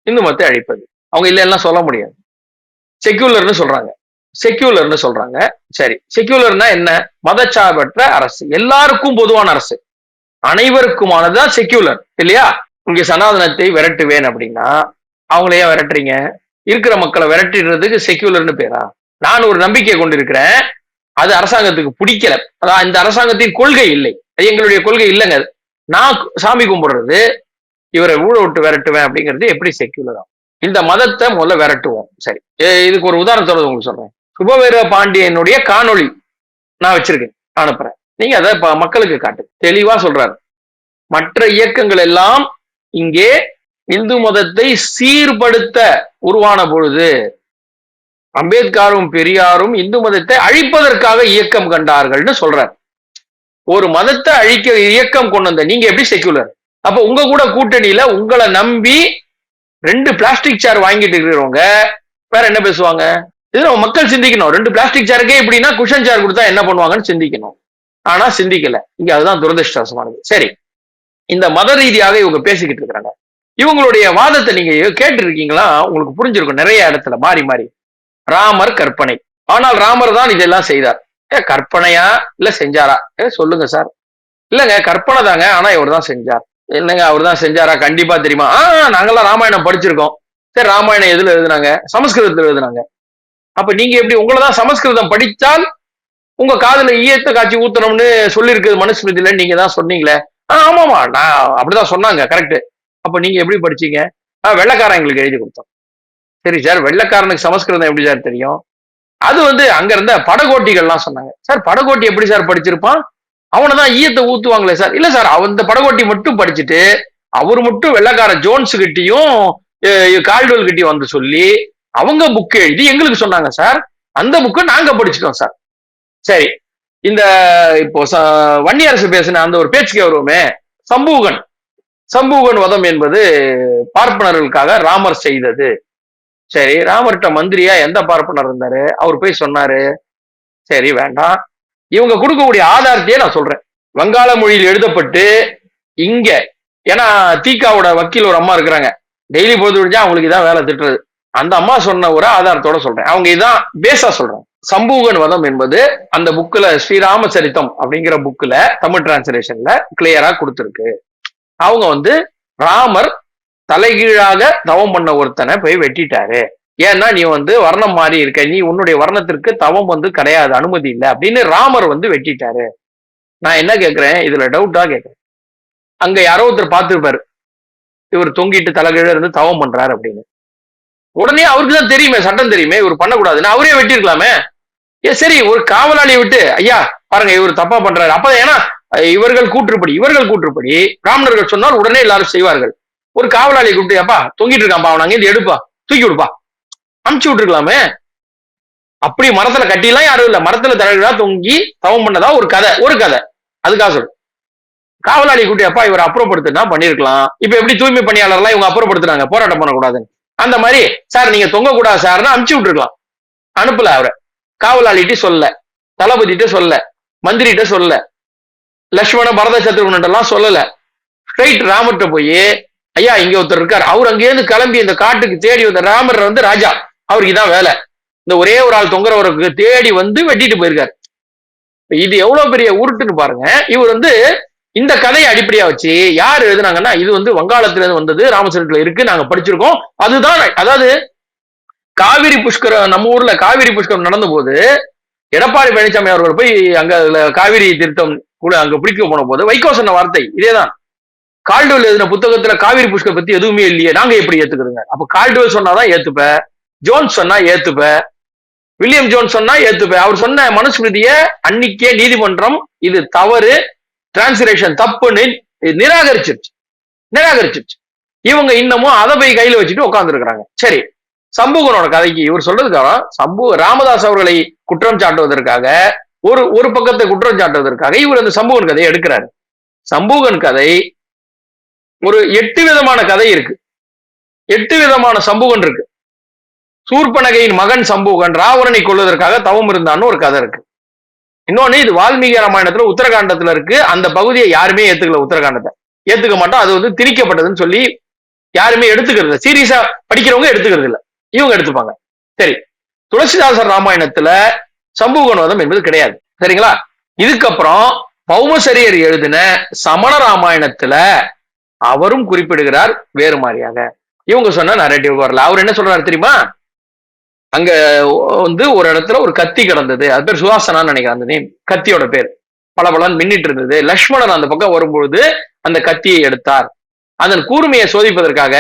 இந்து மதத்தை அழிப்பது. அவங்க இல்ல எல்லாம் சொல்ல முடியாது. செக்யூலர்னு சொல்றாங்க. சரி, செக்யூலர்னா என்ன? மதச்சார்பற்ற அரசு, எல்லாருக்கும் பொதுவான அரசு, அனைவருக்குமானதுதான் செக்யூலர் இல்லையா? இங்க சனாதனத்தை விரட்டுவேன் அப்படின்னா அவங்களையே விரட்டுறீங்க? இருக்கிற மக்களை விரட்டிடுறதுக்கு செக்யூலர்னு பேரா? நான் ஒரு நம்பிக்கை கொண்டிருக்கிறேன், அது அரசாங்கத்துக்கு பிடிக்கல, அதான் இந்த அரசாங்கத்தின் கொள்கை இல்லை, அது எங்களுடைய கொள்கை இல்லைங்க. நான் சாமி கும்பிடுறது இவரை ஊழ விட்டு விரட்டுவேன் அப்படிங்கிறது எப்படி செக்யூலரா? இந்த மதத்தை முதல்ல விரட்டுவோம். சரி, இதுக்கு ஒரு உதாரணத்தோட உங்களுக்கு சொல்றேன். சுபவீர பாண்டியனுடைய காணொளி நான் வச்சிருக்கேன், அனுப்புறேன், நீங்க அதை மக்களுக்கு காட்டு. தெளிவா சொல்றாரு, மற்ற இயக்கங்கள் எல்லாம் இங்கே இந்து மதத்தை சீர்படுத்த உருவான பொழுது அம்பேத்கரும் பெரியாரும் இந்து மதத்தை அழிப்பதற்காக இயக்கம் கண்டார்கள்னு சொல்றார். ஒரு மதத்தை அழிக்க இயக்கம் கொண்டு வந்த நீங்க எப்படி செக்யூலர்? அப்ப உங்க கூட கூட்டணியில உங்களை நம்பி 2 பிளாஸ்டிக் சேர் வாங்கிட்டு இருக்கிறவங்க வேற என்ன பேசுவாங்க? இது நம்ம மக்கள் சிந்திக்கணும். 2 பிளாஸ்டிக் சேருக்கே இப்படின்னா குஷன் சேர் கொடுத்தா என்ன பண்ணுவாங்கன்னு சிந்திக்கணும். ஆனா சிந்திக்கல. இங்க அதுதான் துரதிருஷ்டவசமானது. சரி, இந்த மத ரீதியாக இவங்க பேசிக்கிட்டு இருக்கிறாங்க. இவங்களுடைய வாதத்தை நீங்க கேட்டு இருக்கீங்களா? உங்களுக்கு புரிஞ்சிருக்கும் நிறைய இடத்துல மாறி மாறி. ராமர் கற்பனை, ஆனால் ராமர் தான் இதெல்லாம் செய்தார். கற்பனையா இல்ல செஞ்சாரா? சொல்லுங்க சார். இல்லங்க கற்பனை தாங்க, ஆனா இவர் தான் செஞ்சார். என்னங்க அவர் தான் செஞ்சாரா? கண்டிப்பா தெரியுமா? நாங்கெல்லாம் ராமாயணம் படிச்சிருக்கோம். சரி, ராமாயணம் எதுல எழுதுனாங்க? சமஸ்கிருதத்துல எழுதுனாங்க. அப்ப நீங்க எப்படி உங்களதான் சமஸ்கிருதம் படித்தால் உங்க காதுல ஈயத்தை காட்சி ஊத்தணும்னு சொல்லியிருக்குது மனுஸ்மிருதியில, நீங்க தான் சொன்னீங்களே. ஆமாமா, நான் அப்படிதான் சொன்னாங்க, கரெக்ட். அப்ப நீங்க எப்படி படிச்சீங்க? வெள்ளைக்காரன் எங்களுக்கு எழுதி கொடுத்தோம். சரி சார், வெள்ளைக்காரனுக்கு சமஸ்கிருதம் எப்படி சார் தெரியும்? அது அங்க இருந்த படகோட்டிகள்லாம் சொன்னாங்க. சார் படகோட்டி எப்படி சார் படிச்சிருப்பான்? அவனதான் ஈயத்தை ஊத்துவாங்களே சார். இல்ல சார், அந்த படகோட்டி மட்டும் படிச்சுட்டு அவரு மட்டும் வெள்ளைக்கார ஜோன்ஸ் கிட்டையும் கால்டுவெல் கிட்டையும் வந்து சொல்லி அவங்க புக் எழுதி எங்களுக்கு சொன்னாங்க சார். அந்த புக்கை நாங்க படிச்சுட்டோம் சார். சரி, இந்த இப்போ வன்னியரசு பேசின அந்த ஒரு பேச்சுக்கே வருவோமே, சம்பூகன் வதம் என்பது பார்ப்பனர்களுக்காக ராமர் செய்தது. சரி, ராமர்கிட்ட மந்திரியா எந்த பார்ப்பனர் இருந்தாரு? அவர் போய் சொன்னாரு. சரி, வேண்டாம். இவங்க கொடுக்கக்கூடிய ஆதாரத்தையே நான் சொல்றேன். வங்காள மொழியில் எழுதப்பட்டு இங்க, ஏன்னா தீகாவோட வக்கீல் ஒரு அம்மா இருக்கிறாங்க, டெய்லி பொழுது விடிஞ்சா அவங்களுக்கு இதான் வேலை திட்டுறது. அந்த அம்மா சொன்ன ஒரு ஆதாரத்தோட சொல்றேன். அவங்க இதான் பேசா சொல்றாங்க. சம்பூகன் வதம் என்பது அந்த புக்ல ஸ்ரீராம சரித்தம் அப்படிங்கிற புக்ல தமிழ் டிரான்ஸ்லேஷன்ல கிளியரா கொடுத்திருக்கு. அவங்க ராமர் தலைகீழாக தவம் பண்ண ஒருத்தனை போய் வெட்டிட்டாரு. ஏன்னா நீ வர்ணம் மாறி இருக்க, நீ உன்னுடைய வர்ணத்திற்கு தவம் கிடையாது, அனுமதி இல்லை அப்படின்னு ராமர் வெட்டிட்டாரு. நான் என்ன கேட்கிறேன், இதுல டவுட்டா கேட்கிறேன். அங்க யாரோ ஒருத்தர் பார்த்திருப்பாரு, இவர் தொங்கிட்டு தலைகீழ இருந்து தவம் பண்றாரு அப்படின்னு. உடனே அவருக்கு தான் தெரியுமே, சட்டம் தெரியுமே, இவர் பண்ணக்கூடாதுன்னு அவரே வெட்டிருக்கலாமே. சரி, ஒரு காவலாளியை விட்டு ஐயா பாருங்க இவர் தப்பா பண்றாரு. அப்ப ஏன்னா இவர்கள் கூற்றுப்படி பிராமணர்கள் சொன்னால் உடனே எல்லாரும் செய்வார்கள். ஒரு காவலாளியை கூப்பிட்டு, அப்பா தொங்கிட்டு இருக்கான்ப்பா, அவன் அங்கே எடுப்பா, தூக்கி விடுப்பா, அமுச்சு விட்டுருக்கலாமே. அப்படி மரத்துல கட்டிலாம் யாரும் இல்ல, மரத்துல தலைகளா தொங்கி தவம் பண்ணதா ஒரு கதை. அதுக்காக சொல்லு. காவலாளி கூட்டி, அப்பா இவர் அப்புறப்படுத்தினா பண்ணிருக்கலாம். இப்ப எப்படி தூய்மை பணியாளர்லாம் இவங்க அப்புறப்படுத்துறாங்க போராட்டம் பண்ணக்கூடாதுன்னு, அந்த மாதிரி சார் நீங்க தொங்க கூடாது சார்னு அமுச்சு விட்டுருக்கலாம். அனுப்பல அவரை. காவலாளிட்டு சொல்ல, தளபதிட்ட சொல்ல, மந்திரிட்ட சொல்ல, லட்சுமண பரத சத்ருகன் எல்லாம் சொல்லல. ஸ்ட்ரைட் ராமர்கிட்ட போய், ஐயா இங்க ஒருத்தர் இருக்காரு, அவர் அங்கேருந்து கிளம்பி இந்த காட்டுக்கு தேடி வந்த ராமர் ராஜா, அவருக்கு இதான் வேலை, இந்த ஒரே ஒரு ஆள் தொங்குறவருக்கு தேடி வெட்டிட்டு போயிருக்காரு. இது எவ்வளவு பெரிய உருட்டுன்னு பாருங்க. இவர் இந்த கதையை அடிப்படையா வச்சு யார் எழுதுனாங்கன்னா, இது வங்காளத்துல இருந்து வந்தது, ராமச்சந்திரத்துல இருக்கு, நாங்க படிச்சிருக்கோம். அதுதான், அதாவது காவிரி புஷ்கரம், நம்ம ஊர்ல காவிரி புஷ்கரம் நடந்த போது எடப்பாடி பழனிசாமி அவர்கள் போய் அங்க காவிரி திருத்தம் கூட அங்க பிடிக்க போன போது வைகோ சொன்ன வார்த்தை இதேதான். கால்டுவெல் எழுதின புத்தகத்துல காவிரி புஷ்கர் பத்தி எதுவுமே இல்லையே, நாங்க எப்படி ஏத்துக்கிறோங்க? அப்ப கால்டுவெல் சொன்னாதான் ஏத்துப்ப, ஜோன்ஸ் சொன்னா ஏத்துப்ப, வில்லியம் ஜோன்ஸ் சொன்னா ஏத்துப்ப. அவர் சொன்ன மனுஸ்மிருதிய அன்னைக்கே நீதிமன்றம் இது தவறு, டிரான்ஸ்லேஷன் தப்புன்னு நிராகரிச்சிருச்சு. இவங்க இன்னமும் அதை போய் கையில வச்சுட்டு உட்கார்ந்து இருக்கிறாங்க. சரி, சம்பூகனோட கதைக்கு இவர் சொல்றதுக்காக ராமதாஸ் அவர்களை குற்றம் சாட்டுவதற்காக, ஒரு பக்கத்தை குற்றம் சாட்டுவதற்காக இவர் அந்த சம்பூகன் கதையை எடுக்கிறாரு. சம்பூகன் கதை ஒரு 8 விதமான கதை இருக்கு. 8 விதமான சம்பூகன் இருக்கு. சூர்பனகையின் மகன் சம்பூகன் ராவணனை கொள்வதற்காக தவம் இருந்தான்னு ஒரு கதை இருக்கு. இன்னொன்னு, இது வால்மீகி ராமாயணத்துல உத்தரகாண்டத்துல இருக்கு. அந்த பகுதியை யாருமே ஏத்துக்கல, உத்தரகாண்டத்தை ஏத்துக்க மாட்டோம், அது திணிக்கப்பட்டதுன்னு சொல்லி யாருமே எடுத்துக்கிறது, சீரியஸா படிக்கிறவங்க எடுத்துக்கிறது இல்ல, இவங்க எடுத்துப்பாங்க. சரி, துளசிதாசர் ராமாயணத்துல சம்பூகன் வதம் என்பது கிடையாது. சரிங்களா? இதுக்கப்புறம் பௌமசரியர் எழுதின சமண ராமாயணத்துல அவரும் குறிப்பிடுகிறார் வேறு மாதிரியாக. இவங்க சொன்ன நரேட்டிவ் வரல. அவர் என்ன சொல்றாரு தெரியுமா? அங்க ஒரு இடத்துல ஒரு கத்தி கிடந்தது, அது பேர் சுவாசனான்னு நினைக்கிறேன், அந்த நேம், கத்தியோட பேர் பலபலன்னு மின்னிட்டு இருந்தது. லக்ஷ்மணன் அந்த பக்கம் வரும்பொழுது அந்த கத்தியை எடுத்தார். அதன் கூர்மையை சோதிப்பதற்காக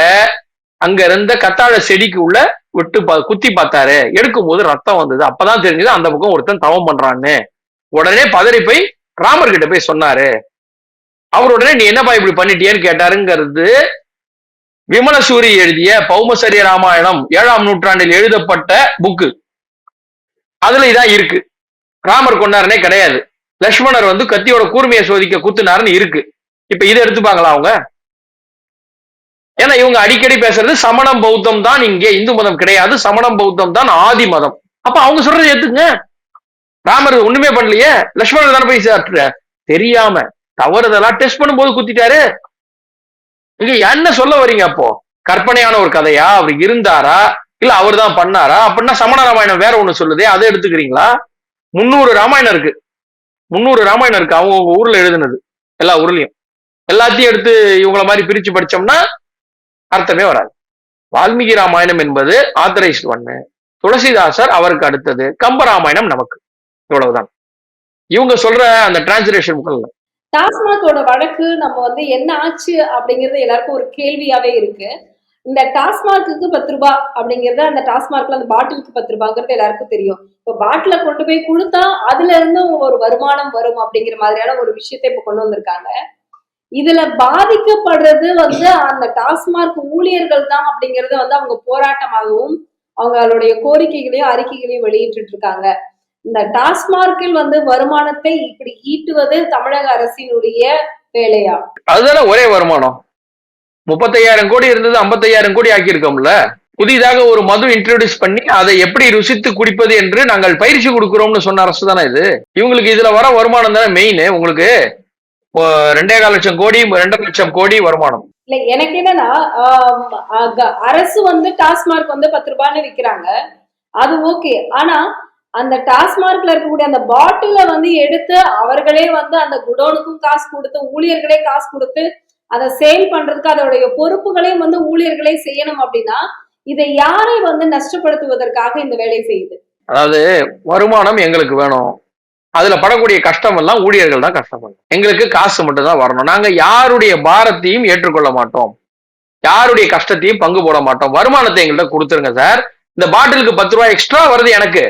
அங்க இருந்த கத்தாழ செடிக்கு உள்ள விட்டு குத்தி பார்த்தாரு. எடுக்கும் போது ரத்தம் வந்தது. அப்பதான் தெரிஞ்சது அந்த பக்கம் ஒருத்தன் தவம் பண்றான்னு. உடனே பதறி போய் ராமர் கிட்ட போய் சொன்னாரு. அவர் உடனே நீ என்னப்பா இப்படி பண்ணிட்டியேன்னு கேட்டாருங்கிறது விமலசூரி எழுதிய பௌமசரிய ராமாயணம் 7ஆம் நூற்றாண்டில் எழுதப்பட்ட புக்கு. அதுல இதான் இருக்கு. ராமர் கொண்டாருனே கிடையாது, லட்சுமணர் கத்தியோட கூர்மையை சோதிக்க குத்துனாருன்னு இருக்கு. இப்ப இதை எடுத்துப்பாங்களா அவங்க? ஏன்னா இவங்க அடிக்கடி பேசுறது சமணம் பௌத்தம் தான், இங்கே இந்து மதம் கிடையாது, சமணம் பௌத்தம் தான் ஆதி மதம். அப்ப அவங்க சொல்றது ஏத்துங்க. ராமர் ஒண்ணுமே பண்ணலையே, லட்சுமணர் தானே போய் தெரியாம தவறுதலா டெஸ்ட் பண்ணும்போது குத்திட்டாரு. இங்க என்ன சொல்ல வரீங்க அப்போ? கற்பனையான ஒரு கதையா? அவர் இருந்தாரா? இல்ல அவர் தான் பண்ணாரா? அப்படின்னா சமண ராமாயணம் வேற ஒண்ணு சொல்லுதே, அதை எடுத்துக்கிறீங்களா? 300 ராமாயணம் இருக்கு. 300 ராமாயணம் இருக்கு அவங்க ஊர்ல எழுதுனது, எல்லா ஊர்லயும். எல்லாத்தையும் எடுத்து இவங்கள மாதிரி பிரிச்சு படிச்சோம்னா அர்த்தமே வராது. வால்மீகி ராமாயணம் என்பது ஆத்தரைஸ்ட் ஒண்ணு, துளசிதாசர் அவருக்கு அடுத்தது, கம்ப ராமாயணம் நமக்கு, இவ்வளவுதான். இவங்க சொல்ற அந்த டிரான்ஸ்லேஷன் புக்கல்ல. டாஸ்மாகோட வழக்கு நம்ம வந்து என்ன ஆச்சு அப்படிங்கிறது எல்லாருக்கும் ஒரு கேள்வியாவே இருக்கு. இந்த டாஸ்மார்க்கு 10 ரூபாய் அப்படிங்கிறது, அந்த டாஸ்மார்க்ல அந்த பாட்டிலுக்கு 10 ரூபாங்கிறது எல்லாருக்கும் தெரியும். இப்போ பாட்டில கொண்டு போய் கொடுத்தா அதுல இருந்தும் ஒரு வருமானம் வரும் அப்படிங்கிற மாதிரியான ஒரு விஷயத்தை இப்ப கொண்டு வந்திருக்காங்க. இதுல பாதிக்கப்படுறது வந்து அந்த டாஸ்மார்க் ஊழியர்கள் தான் அப்படிங்கறத வந்து அவங்க போராட்டமாகவும் அவங்களுடைய கோரிக்கைகளையும் அறிக்கைகளையும் வெளியிட்டு இருக்காங்க. இந்த டாஸ்மார்க்கில் வந்து வருமானத்தை இப்படி ஈட்டுவது தமிழக அரசினுடைய வேலையா? அதுதானே ஒரே வருமானம். 35,000 கோடி இருந்தது 55,000 கோடி ஆக்கியிருக்கோம்ல. புதிதாக ஒரு மது இன்ட்ரோடியூஸ் பண்ணி அதை எப்படி ருசித்து குடிப்பது என்று நாங்கள் பயிற்சி கொடுக்கிறோம்னு சொன்ன அரசு தானே இது. இவங்களுக்கு இதுல வர வருமானம் தானே மெயின். உங்களுக்கு 2,4 லட்சம் கோடி 2 லட்சம் கோடி வருமானம். இல்ல எனக்கு என்னன்னா, அரசு வந்து டாஸ்மார்க் வந்து 10 ரூபான்னு விக்கிறாங்க, அது ஓகே. ஆனா அந்த டாஸ்மார்க்ல இருக்கக்கூடிய அந்த பாட்டில வந்து எடுத்து அவர்களே வந்து அந்த குடோனுக்கும் காசு கொடுத்து, ஊழியர்களே காசு கொடுத்து அதை சேல் பண்றதுக்கு அதோடைய பொறுப்புகளையும் வந்து ஊழியர்களே செய்யணும் அப்படின்னா, இதை யாரை வந்து நஷ்டப்படுத்துவதற்காக இந்த வேலை செய்யுது? அதாவது வருமானம் எங்களுக்கு வேணும், அதுல படக்கூடிய கஷ்டம் எல்லாம் ஊழியர்கள் தான் கஷ்டப்படும். எங்களுக்கு காசு மட்டும் தான் வரணும். நாங்க யாருடைய பாரத்தையும் ஏற்றுக்கொள்ள மாட்டோம், யாருடைய கஷ்டத்தையும் பங்கு போட மாட்டோம். வருமானத்தை எங்கள்கிட்ட கொடுத்துருங்க சார். இந்த பாட்டிலுக்கு 10 ரூபாய் எக்ஸ்ட்ரா வருது எனக்கு,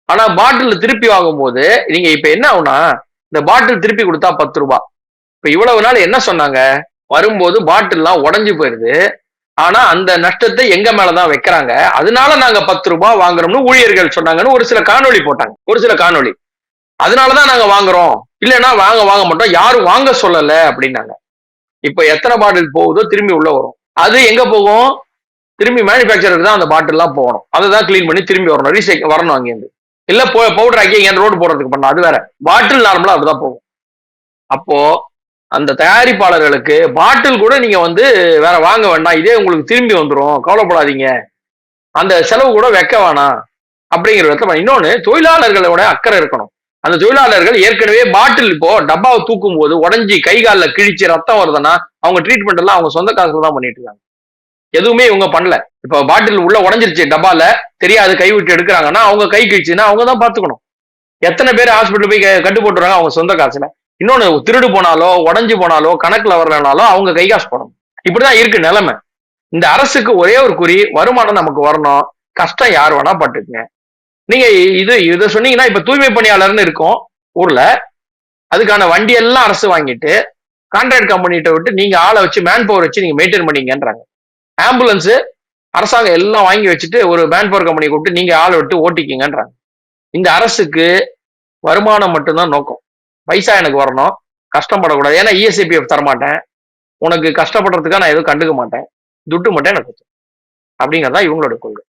ஆனா பாட்டில் திருப்பி வாங்கும் போது நீங்க இப்ப என்ன ஆகுனா, இந்த பாட்டில் திருப்பி கொடுத்தா 10 ரூபாய். இப்ப இவ்வளவு நாள் என்ன சொன்னாங்க, வரும்போது பாட்டில் எல்லாம் உடஞ்சு போயிருது, ஆனா அந்த நஷ்டத்தை எங்க மேலதான் வைக்கிறாங்க, அதனால நாங்க 10 ரூபாய் வாங்குறோம்னு ஊழியர்கள் சொன்னாங்கன்னு ஒரு சில காணொலி போட்டாங்க, ஒரு சில காணொலி. அதனாலதான் நாங்க வாங்குறோம், இல்லைன்னா வாங்க மாட்டோம், யாரும் வாங்க சொல்லல அப்படின்னாங்க. இப்ப எத்தனை பாட்டில் போகுதோ திரும்பி உள்ள வரும். அது எங்க போகும், திரும்பி மேனுபேக்சருக்கு தான் அந்த பாட்டில் எல்லாம் போகணும். அதை தான் கிளீன் பண்ணி திரும்பி வரணும், ரீசைக்கிள் வரணும் அங்கேருந்து. இல்ல பவுடர் ஆக்கி எங்க ரோடு போடுறதுக்கு பண்ணணும், அது வேற. பாட்டில் நார்மலா அப்படிதான் போகும். அப்போ அந்த தயாரிப்பாளர்களுக்கு பாட்டில் கூட நீங்க வந்து வேற வாங்க வேண்டாம், இதே உங்களுக்கு திரும்பி வந்துடும், கவலைப்படாதீங்க, அந்த செலவு கூட வைக்க வேணாம் அப்படிங்கிற விதத்துல. இன்னொன்னு, தொழிலாளர்களோட அக்கறை இருக்கணும். அந்த தொழிலாளர்கள் ஏற்கனவே பாட்டில் இப்போ டப்பாவை தூக்கும் போது உடஞ்சி கை காலில் கிழிச்சு ரத்தம் வருதுன்னா அவங்க ட்ரீட்மெண்ட் எல்லாம் அவங்க சொந்த காசுல தான் பண்ணிட்டு இருக்காங்க, எதுவுமே இவங்க பண்ணல. இப்ப பாட்டில் உள்ள உடஞ்சிருச்சு டப்பால, தெரியாது, கை விட்டு எடுக்கிறாங்கன்னா அவங்க கை கிழிச்சுன்னா அவங்க தான் பாத்துக்கணும். எத்தனை பேர் ஹாஸ்பிட்டல் போய் கட்டு போட்டுறாங்க அவங்க சொந்த காசுல. இன்னொன்னு, திருடு போனாலோ உடஞ்சு போனாலோ கணக்குல வரலனாலோ அவங்க கை காசு போடணும். இப்படிதான் இருக்கு நிலைமை. இந்த அரசுக்கு ஒரே ஒரு குறி, வருமானம் நமக்கு வரணும், கஷ்டம் யார் வேணா பட்டுக்குங்க. நீங்க இதை சொன்னீங்கன்னா, இப்ப தூய்மை பணியாளர்னு இருக்கும் ஊர்ல, அதுக்கான வண்டி எல்லாம் அரசு வாங்கிட்டு கான்ட்ராக்ட் கம்பெனிட்ட விட்டு நீங்க ஆளை வச்சு மேன் பவர் வச்சு நீங்க மெயின்டைன் பண்ணீங்கன்றாங்க. ஆம்புலன்ஸ் அரசாங்கம் எல்லாம் வாங்கி வச்சுட்டு ஒரு மேன் பவர் கம்பெனி கூப்பிட்டு நீங்க ஆளை விட்டு ஓட்டிக்கிங்கன்றாங்க. இந்த அரசுக்கு வருமானம் மட்டும்தான் நோக்கம். பைசா எனக்கு வரணும், கஷ்டப்படக்கூடாது. ஏன்னா இஎஸ்ஐபிஎஃப் தரமாட்டேன், உனக்கு கஷ்டப்படுறதுக்காக நான் எதுவும் கண்டுக்க மாட்டேன், துட்டு மட்டும் எனக்கு அப்படிங்கறதா இவங்களோட கொள்கை.